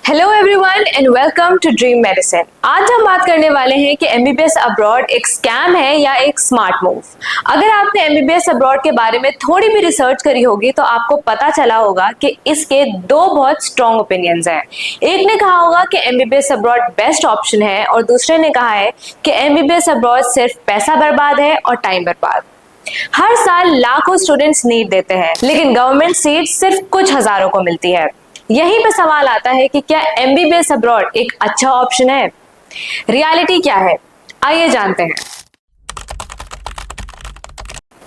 Hello everyone and welcome to dream medicine. आज हम बात करने वाले हैं कि एमबीबीएस अब्रॉड एक स्कैम है या एक स्मार्ट मूव। अगर आपने एमबीबीएस अब्रॉड के बारे में थोड़ी भी रिसर्च करी होगी तो आपको पता चला होगा कि इसके दो बहुत स्ट्रॉन्ग ओपिनियंस हैं। एक ने कहा होगा कि एमबीबीएस अब्रॉड बेस्ट ऑप्शन है और दूसरे ने कहा है कि एमबीबीएस अब्रॉड सिर्फ पैसा बर्बाद है और टाइम बर्बाद। हर साल लाखों स्टूडेंट्स नीट देते हैं लेकिन गवर्नमेंट सीट सिर्फ कुछ हजारों को मिलती है। यहीं पे सवाल आता है कि क्या एमबीबीएस अब्रॉड एक अच्छा ऑप्शन है? रियलिटी क्या है, आइए जानते हैं।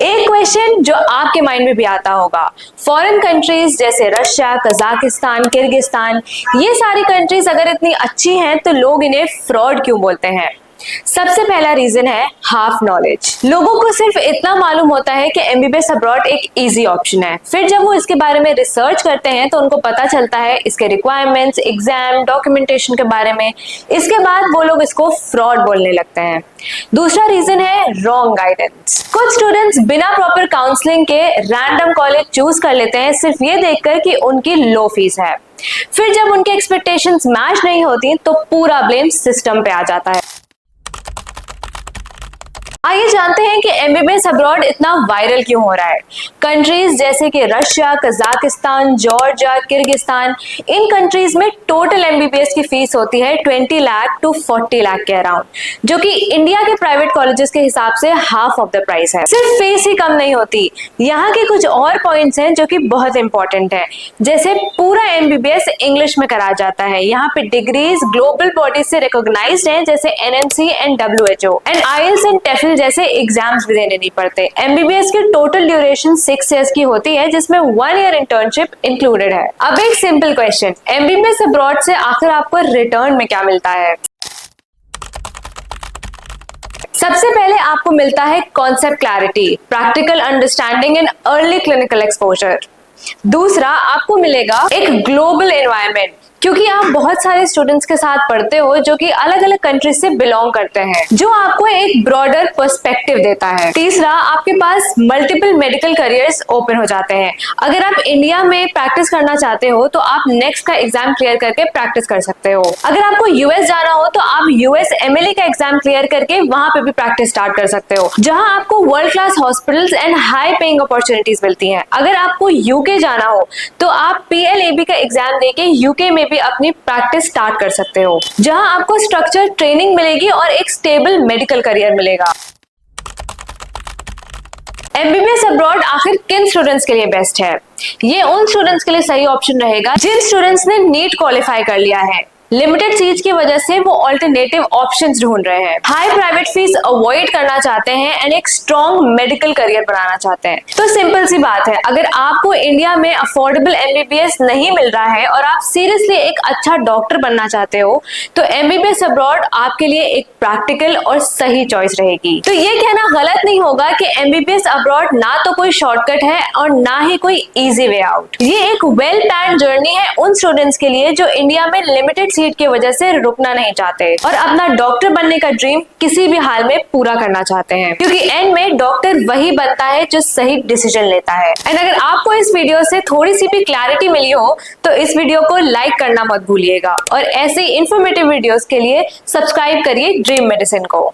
एक क्वेश्चन जो आपके माइंड में भी आता होगा, फॉरेन कंट्रीज जैसे रशिया, कजाकिस्तान, किर्गिस्तान, ये सारी कंट्रीज अगर इतनी अच्छी हैं तो लोग इन्हें फ्रॉड क्यों बोलते हैं? सबसे पहला रीजन है हाफ नॉलेज। लोगों को सिर्फ इतना मालूम होता है कि एमबीबीएस अब्रॉड एक इजी ऑप्शन है, फिर जब वो इसके बारे में रिसर्च करते हैं तो उनको पता चलता है इसके रिक्वायरमेंट्स, एग्जाम, डॉक्यूमेंटेशन के बारे में। इसके बाद वो लोग इसको फ्रॉड बोलने लगते हैं। दूसरा रीजन है रॉन्ग गाइडेंस। कुछ स्टूडेंट्स बिना प्रॉपर काउंसलिंग के रैंडम कॉलेज चूज कर लेते हैं सिर्फ ये देखकर कि उनकी लो फीस है। फिर जब उनके एक्सपेक्टेशंस मैच नहीं होती तो पूरा ब्लेम सिस्टम पे आ जाता है। आइए जानते हैं कि एमबीबीएस अब्रॉड इतना वायरल क्यों हो रहा है। कंट्रीज जैसे कि रशिया, कजाकिस्तान, जॉर्जिया, किर्गिस्तान, इन कंट्रीज में टोटल एमबीबीएस की फीस होती है 20 लाख टू 40 लाख के अराउंड, जो कि इंडिया के प्राइवेट कॉलेजेस के हिसाब से हाफ ऑफ द प्राइस है। सिर्फ फीस ही कम नहीं होती, यहाँ के कुछ और पॉइंट्स हैं जो कि बहुत इंपॉर्टेंट है। जैसे पूरा एमबीबीएस इंग्लिश में करा जाता है। यहाँ पे डिग्रीज ग्लोबल बॉडी से रिकॉग्नाइज्ड हैं जैसे NMC and WHO, and IELTS and TOEFL जैसे एग्जाम्स भी देने नहीं पड़ते। एमबीबीएस की टोटल ड्यूरेशन 6 इयर्स की होती है जिसमें 1 ईयर इंटर्नशिप इंक्लूडेड है। अब एक सिंपल क्वेश्चन, एमबीबीएस अब्रॉड से आखिर आपको रिटर्न में क्या मिलता है? सबसे पहले आपको मिलता है concept clarity, practical understanding and early clinical exposure. दूसरा, आपको मिलेगा एक ग्लोबल एनवायरनमेंट, क्योंकि आप बहुत सारे स्टूडेंट्स के साथ पढ़ते हो जो कि अलग अलग कंट्री से बिलोंग करते हैं, जो आपको एक ब्रॉडर पर्सपेक्टिव देता है। तीसरा, आपके पास मल्टीपल मेडिकल करियर्स ओपन हो जाते हैं। अगर आप इंडिया में प्रैक्टिस करना चाहते हो तो आप नेक्स्ट का एग्जाम क्लियर करके प्रैक्टिस कर सकते हो। अगर आपको यूएस जाना हो तो आप यूएस एमएलए का एग्जाम क्लियर करके वहां पे भी प्रैक्टिस स्टार्ट कर सकते हो, जहां आपको world class hospitals and high paying opportunities मिलती हैं। अगर आपको यूके जाना हो तो आप पीएलएबी का एग्जाम देके यूके में भी अपनी प्रैक्टिस स्टार्ट कर सकते हो, जहां आपको स्ट्रक्चर ट्रेनिंग मिलेगी और एक स्टेबल मेडिकल करियर मिलेगा। एमबीबीएस अब्रॉड आखिर किन स्टूडेंट्स के लिए बेस्ट है? ये उन स्टूडेंट्स के लिए सही ऑप्शन रहेगा जिन स्टूडेंट्स ने नीट क्वालिफाई कर लिया है, लिमिटेड सीट्स की वजह से वो ऑल्टरनेटिव ऑप्शंस ढूंढ रहे हैं, हाई प्राइवेट फीस अवॉइड करना चाहते हैं एंड एक स्ट्रॉन्ग मेडिकल करियर बनाना चाहते हैं। तो सिंपल सी बात है, अगर आपको इंडिया में अफोर्डेबल एमबीबीएस नहीं मिल रहा है और आप सीरियसली एक अच्छा डॉक्टर बनना चाहते हो तो एमबीबीएस अब्रॉड आपके लिए एक प्रैक्टिकल और सही चॉइस रहेगी। तो ये कहना गलत नहीं होगा कि एमबीबीएस अब्रॉड ना तो कोई शॉर्टकट है और ना ही कोई इजी वे आउट। ये एक वेल प्लान जर्नी है उन स्टूडेंट्स के लिए जो इंडिया में लिमिटेड सीट की वजह से रुकना नहीं चाहते और अपना डॉक्टर बनने का ड्रीम किसी भी हाल में पूरा करना चाहते हैं, क्योंकि एंड में डॉक्टर वही बनता है जो सही डिसीजन लेता है। एंड अगर आपको इस वीडियो से थोड़ी सी भी क्लैरिटी मिली हो तो इस वीडियो को लाइक करना मत भूलिएगा और ऐसे इंफॉर्मेटिव वीडियोस के लिए सब्सक्राइब करिए ड्रीम मेडिसिन को।